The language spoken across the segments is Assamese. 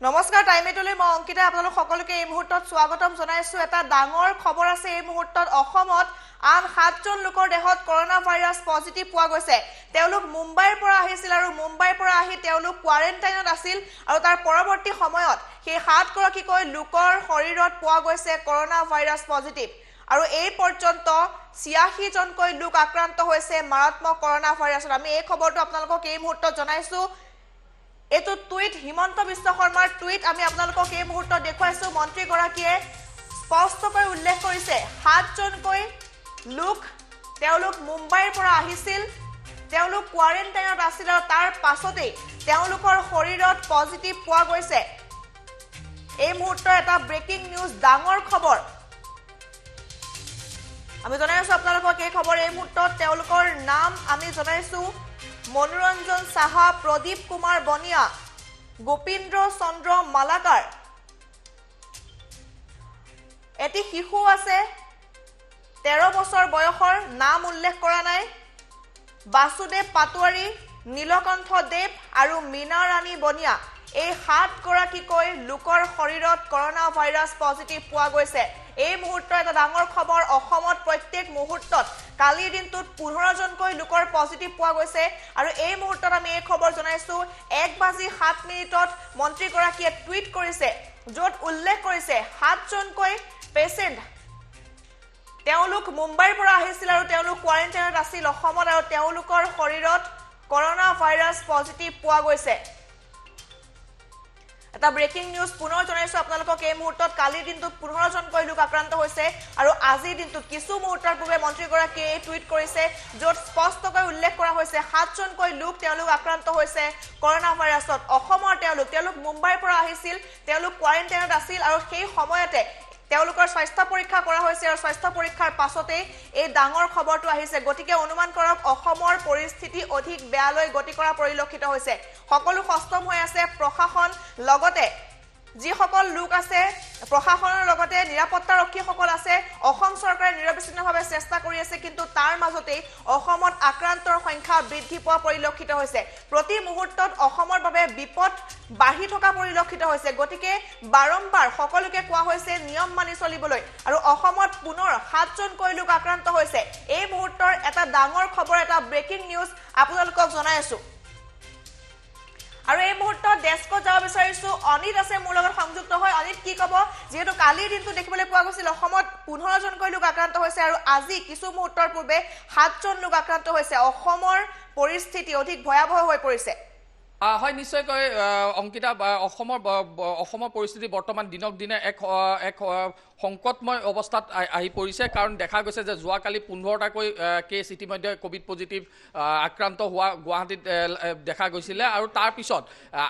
নমস্কাৰ টাইমেটলৈ মই অংকিতা আপোনালোক সকলোকে এই মুহূৰ্তত স্বাগতম জনাইছো এটা ডাঙৰ খবৰ আছে এই মুহূৰ্তত অসমত আন 7জন লোকৰ দেহত কৰোনা ভাইৰাছ পজিটিভ পোৱা গৈছে তেওঁলোক মুম্বাইৰ পৰা আহিছিল আৰু মুম্বাইৰ পৰা আহি তেওঁলোক কোৱাৰেণ্টাইনত আছিল আৰু তাৰ পৰৱৰ্তী সময়ত সেই 7 গৰাকীকৈ লোকৰ শৰীৰত পোৱা গৈছে কৰোনা ভাইৰাছ পজিটিভ আৰু এই পৰ্যন্ত 86 জনকৈ লোক আক্ৰান্ত হৈছে মাৰাত্মক কৰোনা ভাইৰাছত আমি এই খবৰটো আপোনালোকক এই মুহূৰ্তত জনাইছো এটো টুইট হিমন্ত বিশ্ব শৰ্মাৰ টুইট আমি আপোনালোকক এই মুহূৰ্তত দেখুৱাইছো মন্ত্ৰী গৰাকীয়ে স্পষ্টকৈ উল্লেখ কৰিছে 7 জনকৈ লোক তেওঁলোক মুম্বাইৰ পৰা আহিছিল তেওঁলোক কোৱাৰেণ্টাইনত আছিল আৰু তাৰ পাছতে তেওঁলোকৰ শৰীৰত পজিটিভ পোৱা গৈছে এই মুহূৰ্তৰ এটা ব্ৰেকিং নিউজ ডাঙৰ খবৰ আমি জনাইছো আপোনালোকক এই খবৰ এই মুহূৰ্তত তেওঁলোকৰ নাম আমি জনাইছো মনোৰঞ্জন সাহা প্ৰদীপ কুমাৰ বনিয়া গোপিন্দ্ৰ চন্দ্ৰ মালাকাৰ এটি শিশু আছে 13 বছৰ বয়সৰ নাম উল্লেখ কৰা নাই বাসুদেৱ পাটোৱাৰী নীলকণ্ঠ দেৱ আৰু মীনা ৰাণী বনিয়া এই 7 গৰাকীকৈ লোকৰ শৰীৰত কৰোনা ভাইৰাছ পজিটিভ পোৱা গৈছে এই মুহূৰ্তৰ এটা ডাঙৰ খবৰ অসমত প্ৰত্যেক মুহূৰ্তত কালিৰ দিনটোত 15 জনকৈ লোকৰ পজিটিভ পোৱা গৈছে আৰু এই মুহূৰ্তত আমি এই খবৰ জনাইছো 1:07 মন্ত্ৰী গৰাকীয়ে টুইট কৰিছে য'ত উল্লেখ কৰিছে 7 জনকৈ পেশেন্ট তেওঁলোক মুম্বাইৰ পৰা আহিছিল আৰু তেওঁলোক কোৱাৰেণ্টাইনত আছিল অসমত আৰু তেওঁলোকৰ শৰীৰত কৰোনা ভাইৰাছ পজিটিভ পোৱা গৈছে এটা ব্ৰেকিং নিউজ পুনৰ জনাইছো আপোনালোকক এই মুহূৰ্তত কালিৰ দিনটোত 15 জনকৈ লোক আক্ৰান্ত হৈছে আৰু আজিৰ দিনটোত কিছু মুহূৰ্তৰ পূৰ্বে মন্ত্ৰী গৰাকীয়ে এই টুইট কৰিছে য'ত স্পষ্টকৈ উল্লেখ কৰা হৈছে 7 জনকৈ লোক তেওঁলোক আক্ৰান্ত হৈছে কৰোনা ভাইৰাছত অসমৰ তেওঁলোক মুম্বাইৰ পৰা আহিছিল তেওঁলোক কোৱাৰেণ্টাইনত আছিল আৰু সেই সময়তে তেওঁলোকৰ স্বাস্থ্য পৰীক্ষা কৰা হৈছে আৰু স্বাস্থ্য পৰীক্ষাৰ পাছতে এই ডাঙৰ খবৰটো আহিছে গতিকে অনুমান কৰক অসমৰ পৰিস্থিতি অধিক বেয়ালৈ গতি কৰা পৰিলক্ষিত হৈছে সকলো সষ্টম হৈ আছে প্ৰশাসন লগতে যিসকল লোক আছে প্ৰশাসনৰ লগতে নিৰাপত্তাৰক্ষীসকল আছে অসম চৰকাৰে নিৰবিচ্ছিন্নভাৱে চেষ্টা কৰি আছে কিন্তু তাৰ মাজতে অসমত আক্ৰান্তৰ সংখ্যা বৃদ্ধি পোৱা পৰিলক্ষিত হৈছে প্ৰতি মুহূৰ্তত অসমৰ বাবে বিপদ বাঢ়ি থকা পৰিলক্ষিত হৈছে গতিকে বাৰম্বাৰ সকলোকে কোৱা হৈছে নিয়ম মানি চলিবলৈ আৰু অসমত পুনৰ 7 জনকৈ লোক আক্ৰান্ত হৈছে এই মুহূৰ্তৰ এটা ডাঙৰ খবৰ এটা ব্ৰেকিং নিউজ আপোনালোকক জনাই আছো আৰু এই মুহূৰ্তত ডেস্কত যাব বিচাৰিছো অনিত আছে মোৰ লগত সংযুক্ত হয় অনিত কি কব যেহেতু কালিৰ দিনটো দেখিবলৈ পোৱা গৈছিল অসমত 15 জনকৈ লোক আক্ৰান্ত হৈছে আৰু আজি কিছু মুহূৰ্তৰ পূৰ্বে 7 জন লোক আক্ৰান্ত হৈছে অসমৰ পৰিস্থিতি অধিক ভয়াবহ হৈ পৰিছে হয় নিশ্চয়কৈ অংকিতা অসমৰ পৰিস্থিতি বৰ্তমান দিনক দিনে এক সংকটময় অৱস্থাত আহি পৰিছে কাৰণ দেখা গৈছে যে যোৱাকালি 15টাকৈ কেছ ইতিমধ্যে কোভিড পজিটিভ আক্ৰান্ত হোৱা গুৱাহাটীত দেখা গৈছিলে আৰু তাৰ পিছত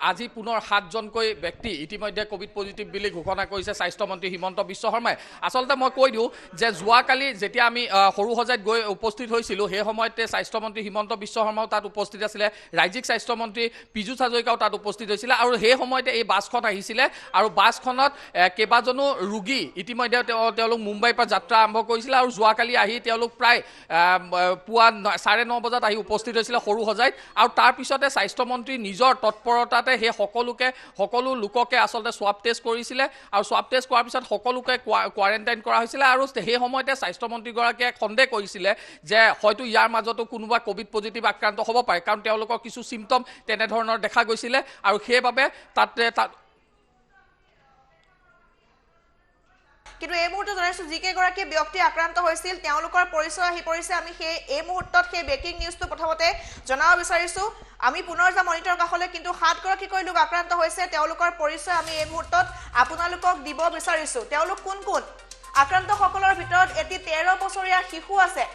আজি পুনৰ 7 জনকৈ ব্যক্তি ইতিমধ্যে কোভিড পজিটিভ বুলি ঘোষণা কৰিছে স্বাস্থ্যমন্ত্ৰী হিমন্ত বিশ্ব শৰ্মাই আচলতে মই কৈ দিওঁ যে যোৱাকালি যেতিয়া আমি সৰুসজাইত গৈ উপস্থিত হৈছিলোঁ সেই সময়তে স্বাস্থ্যমন্ত্ৰী হিমন্ত বিশ্ব শৰ্মাও তাত উপস্থিত আছিলে ৰাজ্যিক স্বাস্থ্যমন্ত্ৰী পীযুষ হাজৰিকাও তাত উপস্থিত হৈছিলে আৰু সেই সময়তে এই বাছখন আহিছিলে আৰু বাছখনত কেইবাজনো ৰোগী ইতিমধ্যে তেওঁলোক মুম্বাইৰ পৰা যাত্ৰা আৰম্ভ কৰিছিলে আৰু যোৱাকালি আহি তেওঁলোক প্ৰায় পুৱা 9:30 বজাত আহি উপস্থিত হৈছিলে সৰুসজাইত আৰু তাৰ পিছতে স্বাস্থ্যমন্ত্ৰী নিজৰ তৎপৰতাতে সেই সকলো লোককে আচলতে সোৱাব টেষ্ট কৰিছিলে আৰু সোৱাব টেষ্ট কৰাৰ পিছত সকলোকে কোৱাৰেণ্টাইন কৰা হৈছিলে আৰু সেই সময়তে স্বাস্থ্যমন্ত্ৰীগৰাকীয়ে সন্দেহ কৰিছিলে যে হয়তো ইয়াৰ মাজতো কোনোবা কোভিড পজিটিভ আক্ৰান্ত হ'ব পাৰে কাৰণ তেওঁলোকৰ কিছু চিম্পটম তেনেধৰণৰ দেখা গৈছিলে আৰু সেইবাবে তাত কিন্তু এই মুহূৰ্তত জনাইছো যিকে গৰাকী ব্যক্তি আক্ৰান্ত হৈছিল তেওঁলোকৰ পৰিচয় আহি পৰিছে আমি সেই এই মুহূৰ্তত সেই ব্ৰেকিং নিউজটো প্ৰথমতে জনাব বিচাৰিছো আমি পুনৰ যাম মনিটৰ কাষলৈ কিন্তু 7 গৰাকীকৈ লোক আক্ৰান্ত হৈছে তেওঁলোকৰ পৰিচয় আমি এই মুহূৰ্তত আপোনালোকক দিব বিচাৰিছো তেওঁলোক কোন আক্ৰান্তসকলৰ ভিতৰত এটি 13 বছৰীয়া শিশু আছে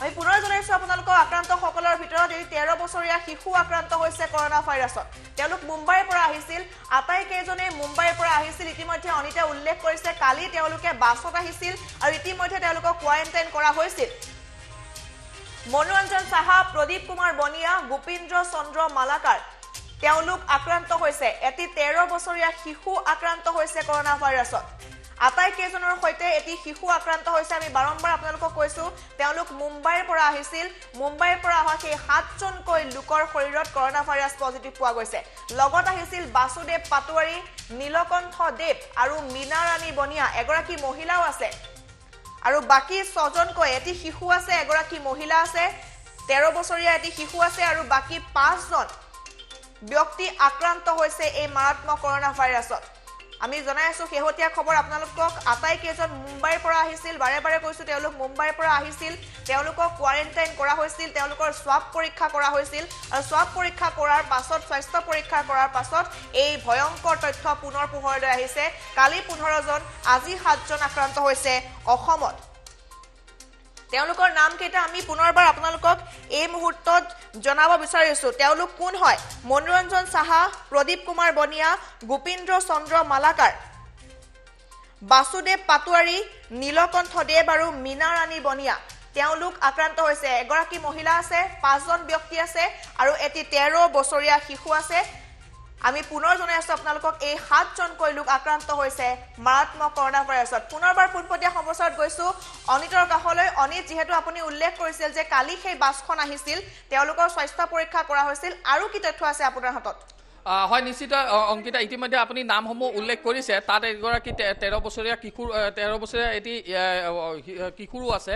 আমি পুনৰ জনাইছো আপোনালোকক আক্ৰান্তসকলৰ ভিতৰত এই 13 বছৰীয়া শিশু আক্ৰান্ত হৈছে কৰোনা ভাইৰাছত তেওঁলোক মুম্বাইৰ পৰা আহিছিল আটাইকেইজনে মুম্বাইৰ পৰা আহিছিল ইতিমধ্যে অনিতা উল্লেখ কৰিছে কালি তেওঁলোকে বাছত আহিছিল আৰু ইতিমধ্যে তেওঁলোকক কোৱাৰেণ্টাইন কৰা হৈছিল মনোৰঞ্জন সাহা প্ৰদীপ কুমাৰ বনিয়া গোপিন্দ্ৰ চন্দ্ৰ মালাকাৰ তেওঁলোক আক্ৰান্ত হৈছে এটি 13 বছৰীয়া শিশু আক্ৰান্ত হৈছে কৰোনা ভাইৰাছত আটাইকেইজনৰ সৈতে এটি শিশু আক্ৰান্ত হৈছে আমি বাৰম্বাৰ আপোনালোকক কৈছো তেওঁলোক মুম্বাইৰ পৰা আহিছিল মুম্বাইৰ পৰা অহা সেই 7জনকৈ লোকৰ শৰীৰত কৰোনা ভাইৰাছ পজিটিভ পোৱা গৈছে লগত আহিছিল বাসুদেৱ পাটোৱাৰী নীলকণ্ঠ দেৱ আৰু মীনা ৰাণী বনিয়া এগৰাকী মহিলাও আছে আৰু বাকি 6জনকৈ এটি শিশু আছে এগৰাকী মহিলা আছে 13 বছৰীয়া এটি শিশু আছে আৰু বাকি 5জন ব্যক্তি আক্ৰান্ত হৈছে এই মাৰাত্মক কৰোনা ভাইৰাছত আমি জনাই আছো শেহতীয়া খবৰ আপোনালোকক আটাইকেইজন মুম্বাইৰ পৰা আহিছিল বাৰে বাৰে কৈছো তেওঁলোক মুম্বাইৰ পৰা আহিছিল তেওঁলোকক কোৱাৰেণ্টাইন কৰা হৈছিল তেওঁলোকৰ স্বাব পৰীক্ষা কৰা হৈছিল আৰু স্বাব পৰীক্ষা কৰাৰ পাছত স্বাস্থ্য পৰীক্ষা কৰাৰ পাছত এই ভয়ংকৰ তথ্য পুনৰ পোহৰলৈ আহিছে কালি 15 জন আজি 7জন আক্ৰান্ত হৈছে অসমত তেওঁলোকৰ নাম কেইটা আমি পুনৰবাৰ আপোনালোকক এই মুহূৰ্তত জনাব বিচাৰিছো তেওঁলোক কোন হয় মনোৰঞ্জন সাহা প্ৰদীপ কুমাৰ বনিয়া গোপিন্দ্ৰ চন্দ্ৰ মালাকাৰ বাসুদেৱ পাটোৱাৰী নীলকণ্ঠ দেৱ আৰু মীনা ৰাণী বনিয়া তেওঁলোক আক্ৰান্ত হৈছে এগৰাকী মহিলা আছে 5জন ব্যক্তি আছে আৰু এটি 13 বছৰীয়া শিশু আছে আমি পুনৰ জনাই আছো আপোনালোকক এই 7জনকৈ লোক আক্ৰান্ত হৈছে মাৰাত্মক কৰোনা ভাইৰাছত পুনৰবাৰ পুনপটীয়া সমস্যাত গৈছো অনিতৰ কাষলৈ অনিত যেহেতু আপুনি উল্লেখ কৰিছিল যে কালি সেই বাছখন আহিছিল তেওঁলোকৰ স্বাস্থ্য পৰীক্ষা কৰা হৈছিল আৰু কি তথ্য আছে আপোনাৰ হাতত হয় নিশ্চিত অংকিতা ইতিমধ্যে আপুনি নামসমূহ উল্লেখ কৰিছে তাত এগৰাকী 13 বছৰীয়া কিশোৰ 13 বছৰীয়া এটি কিশোৰো আছে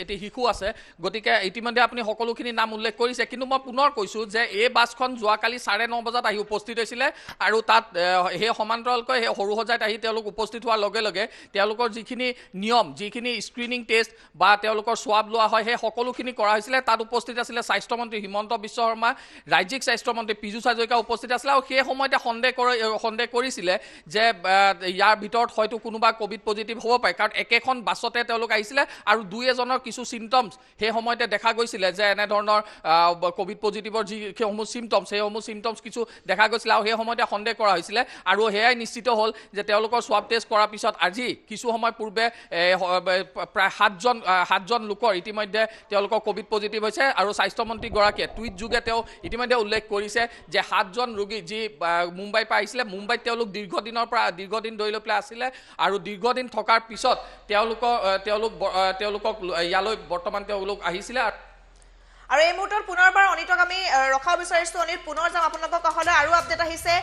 এটি শিশু আছে গতিকে ইতিমধ্যে আপুনি সকলোখিনি নাম উল্লেখ কৰিছে কিন্তু মই পুনৰ কৈছো যে এই বাছখন যোৱাকালি 9:30 বজাত আহি উপস্থিত হৈছিলে আৰু তাত সেই সমান্তৰালকৈ সেই সৰুসজাইত আহি তেওঁলোক উপস্থিত হোৱাৰ লগে লগে তেওঁলোকৰ যিখিনি নিয়ম যিখিনি স্ক্ৰিনিং টেষ্ট বা তেওঁলোকৰ সোৱাব লোৱা হয় সেই সকলোখিনি কৰা হৈছিলে তাত উপস্থিত আছিলে স্বাস্থ্যমন্ত্ৰী হিমন্ত বিশ্ব শৰ্মা ৰাজ্যিক স্বাস্থ্যমন্ত্ৰী পীযুষ হাজৰিকা উপস্থিত আছিল আৰু সেই সময়তে সন্দেহ কৰিছিলে যে ইয়াৰ ভিতৰত হয়তো কোনোবা কোভিড পজিটিভ হ'ব পাৰে কাৰণ একেখন বাছতে তেওঁলোক আহিছিলে আৰু দুই এজনৰ কিছু চিমটমছ সেই সময়তে দেখা গৈছিলে যে এনে ধৰণৰ কোভিড পজিটিভৰ যিসমূহ চিমটমছ সেইসমূহ চিমটমছ কিছু দেখা গৈছিলে আৰু সেই সময়তে সন্দেহ কৰা হৈছিলে আৰু সেয়াই নিশ্চিত হ'ল যে তেওঁলোকৰ সোৱাব টেষ্ট কৰাৰ পিছত আজি কিছু সময় পূৰ্বে প্ৰায় 7জন লোকৰ ইতিমধ্যে তেওঁলোকৰ কোভিড পজিটিভ হৈছে আৰু স্বাস্থ্যমন্ত্ৰীগৰাকীয়ে টুইট যোগে তেওঁ ইতিমধ্যে উল্লেখ কৰিছে যে 7জন ৰোগী যি মুম্বাইৰ পৰা আহিছিলে মুম্বাইত তেওঁলোক দীৰ্ঘদিন ধৰি লৈ পেলাই আছিলে আৰু দীৰ্ঘদিন থকাৰ পিছত তেওঁলোকক ইয়ালৈ বৰ্তমান তেওঁলোক আহিছিলে আৰু এই মুহূৰ্তত পুনৰবাৰ অনিতক আমি ৰখাব বিচাৰিছো অনিত পুনৰ যাম আপোনালোকৰ কাষলৈ আৰু আপডেট আহিছে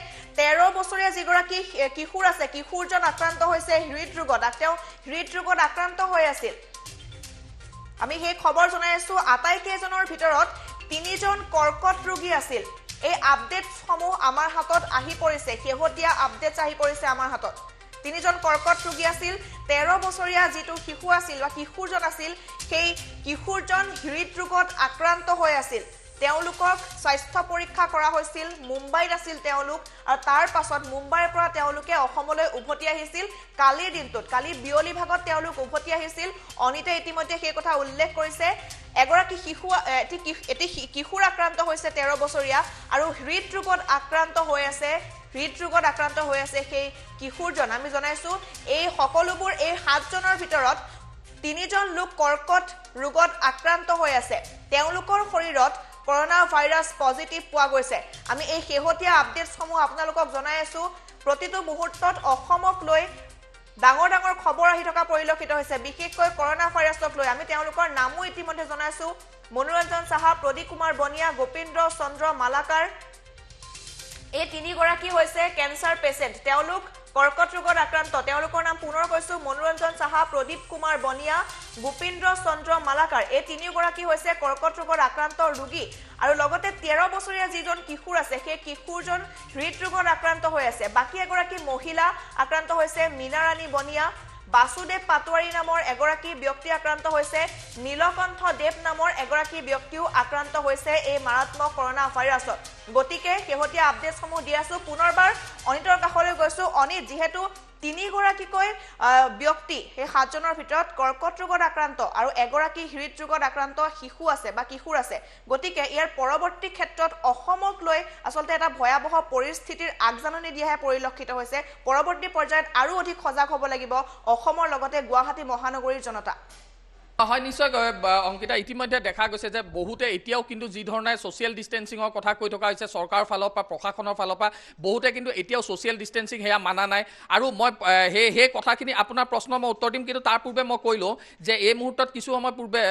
13 বছৰীয়া যিগৰাকী কিশোৰ আছে কিশোৰজন আক্ৰান্ত হৈছে হৃদৰোগত তেওঁ হৃদৰোগত আক্ৰান্ত হৈ আছিল আমি সেই খবৰ জনাই আছো আটাইকেইজনৰ ভিতৰত 3জন কৰ্কট ৰোগী আছিল এই আপডেটসমূহ আমাৰ হাতত আহি পৰিছে শেহতীয়া আপডেটছ আহি পৰিছে আমাৰ হাতত 3জন কৰ্কট ৰোগী আছিল 13 বছৰীয়া যিটো শিশু আছিল বা কিশোৰজন আছিল সেই কিশোৰজন হৃদৰোগত আক্ৰান্ত হৈ আছিল তেওঁলোকক স্বাস্থ্য পৰীক্ষা কৰা হৈছিল মুম্বাইত আছিল তেওঁলোক আৰু তাৰ পাছত মুম্বাইৰ পৰা তেওঁলোকে অসমলৈ উভতি আহিছিল কালিৰ দিনটোত কালি বিয়লি ভাগত তেওঁলোক উভতি আহিছিল অনিতে ইতিমধ্যে সেই কথা উল্লেখ কৰিছে এগৰাকী শিশু এটি কিশোৰ আক্ৰান্ত হৈছে 13 বছৰীয়া আৰু হৃদৰোগত আক্ৰান্ত হৈ আছে সেই কিশোৰজন আমি জনাইছো এই সকলোবোৰ এই 7জনৰ ভিতৰত 3জন লোক কৰ্কট ৰোগত আক্ৰান্ত হৈ আছে তেওঁলোকৰ শৰীৰত কৰোনা ভাইৰাছ পজিটিভ পোৱা গৈছে আমি এই শেহতীয়া আপডেটসমূহ আপোনালোকক জনাই আছো প্ৰতিটো মুহূৰ্তত অসমক লৈ ডাঙৰ ডাঙৰ খবৰ আহি থকা পৰিলক্ষিত হৈছে বিশেষকৈ কৰোনা ভাইৰাছক লৈ আমি তেওঁলোকৰ নামো ইতিমধ্যে জনাইছো মনোৰঞ্জন সাহা প্ৰদীপ কুমাৰ বনিয়া গোপিন্দ্ৰ চন্দ্ৰ মালাকাৰ এই 3গৰাকী হৈছে কেন্সাৰ পেশেন্ট তেওঁলোক কৰ্কট ৰোগত আক্ৰান্ত তেওঁলোকৰ নাম পুনৰ কৈছো মনোৰঞ্জন সাহা প্ৰদীপ কুমাৰ বনিয়া গোপিন্দ্ৰ চন্দ্ৰ মালাকাৰ এই 3গৰাকী হৈছে কৰ্কট ৰোগত আক্ৰান্ত ৰোগী আৰু লগতে 13 বছৰীয়া যিজন কিশোৰ আছে সেই কিশোৰজন হৃদৰোগত আক্ৰান্ত হৈ আছে বাকি এগৰাকী মহিলা আক্ৰান্ত হৈছে মীনা ৰাণী বনিয়া বাসুদেৱ পাটোৱাৰী নামৰ এগৰাকী ব্যক্তি আক্ৰান্ত হৈছে নীলকণ্ঠ দেৱ নামৰ এগৰাকী ব্যক্তিও আক্ৰান্ত হৈছে এই মাৰাত্মক কৰোনা ভাইৰাছত গতিকে শেহতীয়া আপডেটসমূহ দি আছো পুনৰবাৰ অনিতৰ কাষলৈ গৈছো অনিত যেহেতু 3গৰাকীকৈ ব্যক্তি সেই 7জনৰ ভিতৰত কৰ্কট ৰোগত আক্ৰান্ত আৰু এগৰাকী হৃদৰোগত আক্ৰান্ত শিশু আছে বা কিশোৰ আছে গতিকে ইয়াৰ পৰৱৰ্তী ক্ষেত্ৰত অসমক লৈ আচলতে এটা ভয়াবহ পৰিস্থিতিৰ আগজাননী দিয়াহে পৰিলক্ষিত হৈছে পৰৱৰ্তী পৰ্যায়ত আৰু অধিক সজাগ হ'ব লাগিব অসমৰ লগতে গুৱাহাটী মহানগৰীৰ জনতা হয় নিশ্চয় অংকিতা ইতিমধ্যে দেখা গৈছে যে বহুতে এতিয়াও কিন্তু যি ধৰণে ছ'চিয়েল ডিষ্টেঞ্চিঙৰ কথা কৈ থকা হৈছে চৰকাৰৰ ফালৰ পৰা প্ৰশাসনৰ ফালৰ পৰা বহুতে কিন্তু এতিয়াও ছ'চিয়েল ডিষ্টেঞ্চিং সেয়া মানা নাই আৰু মই সেই কথাখিনি আপোনাৰ প্ৰশ্ন মই উত্তৰ দিম কিন্তু তাৰ পূৰ্বে মই কৈ লওঁ যে এই মুহূৰ্তত কিছু সময় পূৰ্বে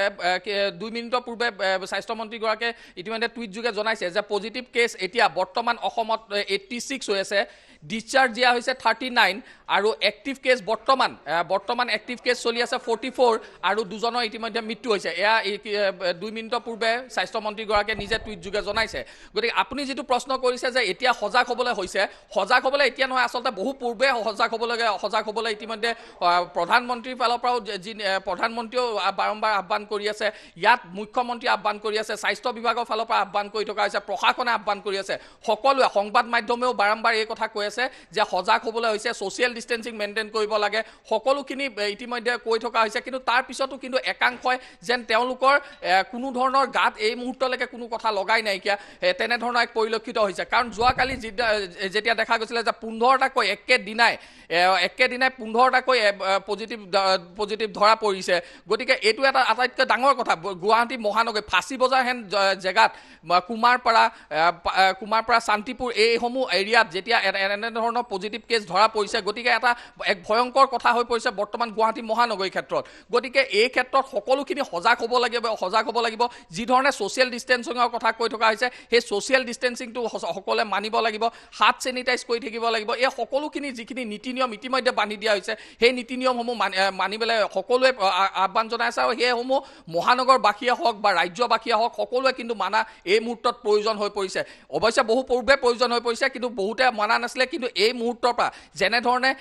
2 মিনিটৰ পূৰ্বে স্বাস্থ্যমন্ত্ৰীগৰাকীয়ে ইতিমধ্যে টুইট যোগে জনাইছে যে পজিটিভ কেছ এতিয়া বৰ্তমান অসমত 86 হৈ আছে ডিসচাৰ্জ দিয়া হৈছে 39 আৰু এক্টিভ কেছ বৰ্তমান এক্টিভ কেছ চলি আছে 44 আৰু দুজনৰ ইতিমধ্যে মৃত্যু হৈছে এয়া 2 মিনিটৰ পূৰ্বে স্বাস্থ্যমন্ত্ৰীগৰাকীয়ে নিজে টুইট যোগে জনাইছে গতিকে আপুনি যেটো প্ৰশ্ন কৰিছে যে এতিয়া সজাগ হ'বলৈ হৈছে সজাগ হ'বলৈ এতিয়া নহয় আচলতে বহু পূৰ্বে সজাগ হ'বলৈ ইতিমধ্যে প্ৰধানমন্ত্ৰীৰ ফালৰ পৰাও প্ৰধানমন্ত্ৰীও বাৰম্বাৰ আহ্বান কৰি আছে ইয়াত মুখ্যমন্ত্ৰী আহ্বান কৰি আছে স্বাস্থ্য বিভাগৰ ফালৰ পৰা আহ্বান কৰি থকা হৈছে প্ৰশাসনে আহ্বান কৰি আছে সকলোৱে সংবাদ মাধ্যমেও বাৰম্বাৰ এই কথা কৈ আছে যে সজাগ হ'বলৈ হৈছে ছ'চিয়েল ডিষ্টেঞ্চিং মেইনটেইন কৰিব লাগে সকলোখিনি ইতিমধ্যে কৈ থকা হৈছে কিন্তু তাৰ পিছতো কিন্তু একাংশই যেন তেওঁলোকৰ কোনো ধৰণৰ গাত এই মুহূৰ্তলৈকে কোনো কথা লগাই নাইকিয়া তেনেধৰণৰ এক পৰিলক্ষিত হৈছে কাৰণ যোৱাকালি যেতিয়া দেখা গৈছিলে যে 15টাকৈ একেদিনাই 15টাকৈ পজিটিভ ধৰা পৰিছে গতিকে এইটো এটা আটাইতকৈ ডাঙৰ কথা গুৱাহাটী মহানগৰী ফাঁচী বজাৰ হেন জেগাত কুমাৰপাৰা শান্তিপুৰ এইসমূহ এৰিয়াত যেতিয়া এনেধৰণৰ পজিটিভ কেছ ধৰা পৰিছে গতিকে এটা এক ভয়ংকৰ কথা হৈ পৰিছে বৰ্তমান গুৱাহাটী মহানগৰীৰ ক্ষেত্ৰত গতিকে এই ক্ষেত্ৰত সকলোখিনি সজাগ হ'ব লাগিব যি ধৰণে ছ'চিয়েল ডিষ্টেঞ্চিঙৰ কথা কৈ থকা হৈছে সেই ছ'চিয়েল ডিষ্টেঞ্চিংটো সকলোৱে মানিব লাগিব হাত চেনিটাইজ কৰি থাকিব লাগিব এই সকলোখিনি যিখিনি নীতি নিয়ম ইতিমধ্যে বান্ধি দিয়া হৈছে সেই নীতি নিয়মসমূহ মানিবলৈ সকলোৱে আহ্বান জনাই আছে আৰু সেইসমূহ মহানগৰবাসীয়ে হওক বা ৰাজ্যবাসীয়ে হওক সকলোৱে কিন্তু মানা এই মুহূৰ্তত প্ৰয়োজন হৈ পৰিছে অৱশ্যে বহু পূৰ্বে প্ৰয়োজন হৈ পৰিছে কিন্তু বহুতে মানা নাছিলে কিন্তু এই মুহূৰ্তৰ পৰা যেনেধৰণে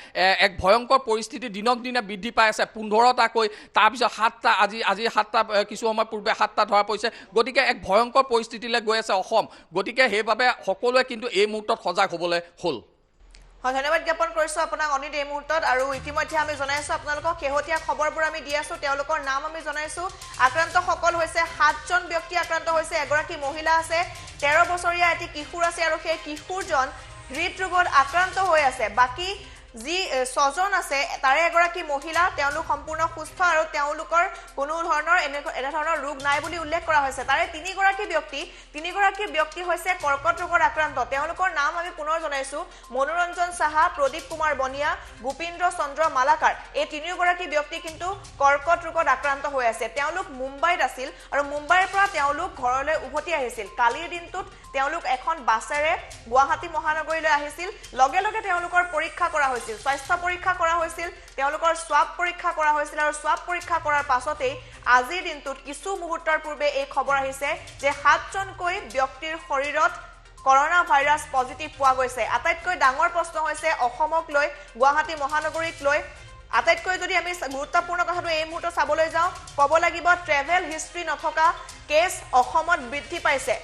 এক ভয়ংকৰ পৰিস্থিতি দিনক দিনে বৃদ্ধি পাই আছে 15টাকৈ তাৰপিছত 7টা আজি 7টা কিছু সময় পূৰ্বে 7টা ধৰা পৰিছে গতিকে এক ভয়ংকৰ পৰিস্থিতিলৈ গৈ আছে অসম গতিকে সেইবাবে সকলোৱে কিন্তু এই মুহূৰ্তত সজাগ হ'বলৈ হ'ল হয় ধন্যবাদ জ্ঞাপন কৰিছো আপোনাক অনিত এই মুহূৰ্তত আৰু ইতিমধ্যে আমি জনাইছো আপোনালোকক শেহতীয়া খবৰবোৰ আমি দি আছো তেওঁলোকৰ নাম আমি জনাইছো আক্ৰান্ত সকল হৈছে 7জন ব্যক্তি আক্ৰান্ত হৈছে এগৰাকী মহিলা আছে 13 বছৰীয়া এটি কিশোৰ আছে আৰু সেই কিশোৰজন হৃদৰোগত আক্ৰান্ত হৈ আছে বাকি যি 6জন আছে তাৰে এগৰাকী মহিলা তেওঁলোক সম্পূৰ্ণ সুস্থ আৰু তেওঁলোকৰ কোনো ধৰণৰ এনে ধৰণৰ ৰোগ নাই বুলি উল্লেখ কৰা হৈছে তাৰে তিনিগৰাকী ব্যক্তি হৈছে কৰ্কট ৰোগৰ আক্ৰান্ত তেওঁলোকৰ নাম আমি পুনৰ জনাইছো মনোৰঞ্জন সাহা প্ৰদীপ কুমাৰ বনিয়া গোপিন্দ্ৰ চন্দ্ৰ মালাকাৰ এই তিনিগৰাকী ব্যক্তি কিন্তু কৰ্কট ৰোগত আক্ৰান্ত হৈ আছে তেওঁলোক মুম্বাইত আছিল আৰু মুম্বাইৰ পৰা তেওঁলোক ঘৰলৈ উভতি আহিছিল কালিৰ দিনটোত তেওঁলোক এখন বাছেৰে গুৱাহাটী মহানগৰীলৈ আহিছিল লগে লগে তেওঁলোকৰ পৰীক্ষা কৰা হৈছিল স্বাস্থ্য পৰীক্ষা কৰা হৈছিল তেওঁলোকৰ স্বাব পৰীক্ষা কৰা হৈছিল আৰু স্বাব পৰীক্ষা কৰাৰ পাছতেই আজিৰ দিনটোত কিছু মুহূৰ্তৰ পূৰ্বে এই খবৰ আহিছে যে 7জনকৈ ব্যক্তিৰ শৰীৰত কৰোনা ভাইৰাছ পজিটিভ পোৱা গৈছে আটাইতকৈ ডাঙৰ প্ৰশ্ন হৈছে অসমক লৈ গুৱাহাটী মহানগৰীক লৈ আটাইতকৈ যদি আমি গুৰুত্বপূৰ্ণ কথাটো এই মুহূৰ্তত চাবলৈ যাওঁ ক'ব লাগিব ট্ৰেভেল হিষ্ট্ৰী নথকা কেছ অসমত বৃদ্ধি পাইছে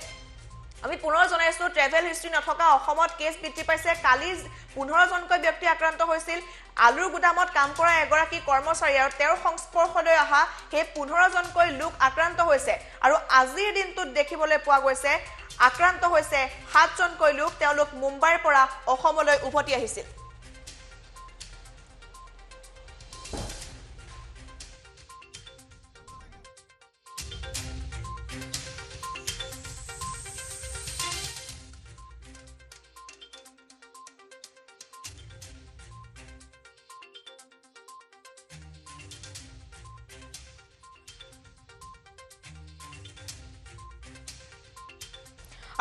আমি পুনৰ জনাইছো ট্ৰেভেল হিষ্ট্ৰী নথকা অসমত কেছ বৃদ্ধি পাইছে কালি 15জনকৈ ব্যক্তি আক্ৰান্ত হৈছিল আলুৰ গুদামত কাম কৰা এগৰাকী কৰ্মচাৰী আৰু তেওঁৰ সংস্পৰ্শলৈ অহা সেই 15জনকৈ লোক আক্ৰান্ত হৈছে আৰু আজিৰ দিনটোত দেখিবলৈ পোৱা গৈছে আক্ৰান্ত হৈছে 7জনকৈ লোক তেওঁলোক মুম্বাইৰ পৰা অসমলৈ উভতি আহিছিল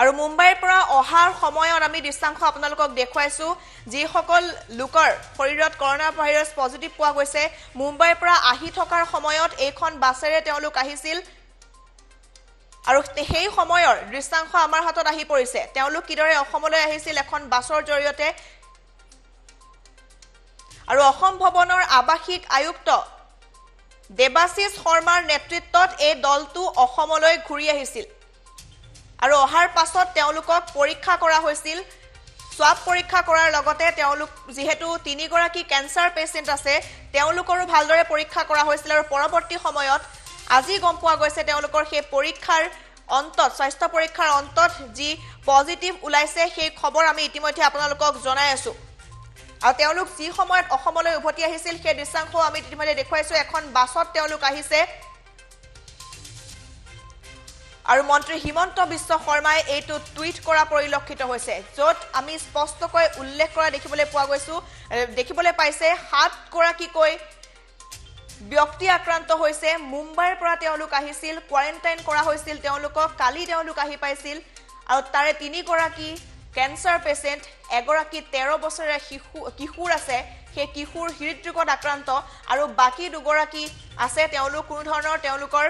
আৰু মুম্বাইৰ পৰা অহাৰ সময়ত আমি দৃশ্যাংশ আপোনালোকক দেখুৱাইছো যি সকল লোকৰ শৰীৰত কৰোনা ভাইৰাছ পজিটিভ পোৱা গৈছে মুম্বাইৰ পৰা আহি থকাৰ সময়ত এইখন বাছেৰে তেওঁলোক আহিছিল আৰু সেই সময়ৰ দৃশ্যাংশ আমাৰ হাতত আহি পৰিছে তেওঁলোক কিদৰে অসমলৈ আহিছিল এখন বাছৰ জৰিয়তে আৰু অসম ভৱনৰ আৱাসিক আয়ুক্ত দেৱাশিষ শৰ্মাৰ নেতৃত্বত এই দলটো অসমলৈ ঘূৰি আহিছিল আৰু অহাৰ পাছত তেওঁলোকক পৰীক্ষা কৰা হৈছিল স্বাব পৰীক্ষা কৰাৰ লগতে তেওঁলোক যেহেতু তিনিগৰাকী ক্যান্সাৰ পেশেন্ট আছে তেওঁলোকৰো ভালদৰে পৰীক্ষা কৰা হৈছিল আৰু পৰৱৰ্তী সময়ত আজি গম পোৱা গৈছে তেওঁলোকৰ সেই পৰীক্ষাৰ অন্তত স্বাস্থ্য পৰীক্ষাৰ অন্তত যি পজিটিভ ওলাইছে সেই খবৰ আমি ইতিমধ্যে আপোনালোকক জনাই আছো আৰু তেওঁলোক যি সময়ত অসমলৈ উভতি আহিছিল সেই দৃশ্যাংশ আমি ইতিমধ্যে দেখুৱাইছো এখন বাছত তেওঁলোক আহিছে আৰু মন্ত্ৰী হিমন্ত বিশ্ব শৰ্মাই এইটো টুইট কৰা পৰিলক্ষিত হৈছে য'ত আমি স্পষ্টকৈ উল্লেখ কৰা দেখিবলৈ পাইছে 7 গৰাকীকৈ ব্যক্তি আক্ৰান্ত হৈছে মুম্বাইৰ পৰা তেওঁলোক আহিছিল কোৱাৰেণ্টাইন কৰা হৈছিল তেওঁলোকক কালি তেওঁলোক আহি পাইছিল আৰু তাৰে 3 গৰাকী কেন্সাৰ পেশেন্ট এগৰাকী 13 বছৰীয়া কিশোৰ আছে সেই কিশোৰ হৃদৰোগত আক্ৰান্ত আৰু বাকি 2 গৰাকী আছে তেওঁলোক কোনো ধৰণৰ তেওঁলোকৰ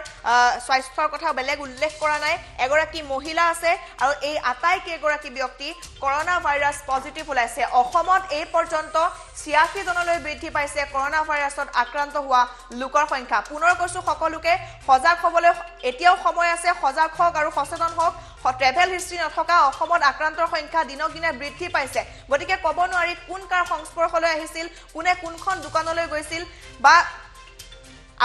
স্বাস্থ্যৰ কথা বেলেগ উল্লেখ কৰা নাই এগৰাকী মহিলা আছে আৰু এই আটাই কেইগৰাকী ব্যক্তি কৰোনা ভাইৰাছ পজিটিভ ওলাইছে অসমত এই পৰ্যন্ত 86 জনলৈ বৃদ্ধি পাইছে কৰোনা ভাইৰাছত আক্ৰান্ত হোৱা লোকৰ সংখ্যা পুনৰ কৈছো সকলোকে সজাগ হ'বলৈ এতিয়াও সময় আছে সজাগ হওক আৰু সচেতন হওক ট্ৰেভেল হিষ্ট্ৰী নথকা অসমত আক্ৰান্তৰ সংখ্যা দিনক দিনে বৃদ্ধি পাইছে গতিকে ক'ব নোৱাৰি কোন কাৰ সংস্পৰ্শলৈ আহিছিল কোনে কোনখন দোকানলৈ গৈছিল বা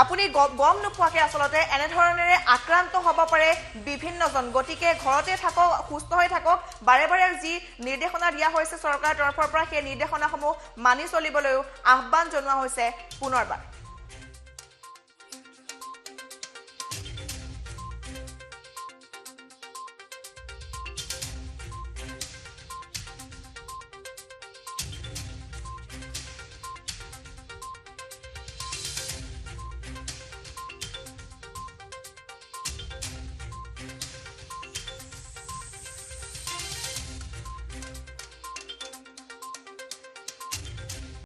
আপুনি গম নোপোৱাকে আসলতে এনে ধৰণেৰে আক্ৰান্ত হ'ব পাৰে বিভিন্নজন গতিকে ঘৰতে থাকক সুস্থ হৈ থাকক বাৰে বাৰে যি নিৰ্দেশনা দিয়া হৈছে চৰকাৰৰ তৰফৰ পৰা সেই নিৰ্দেশনাসমূহ মানি চলিবলৈও আহ্বান জনোৱা হৈছে পুনৰবাৰ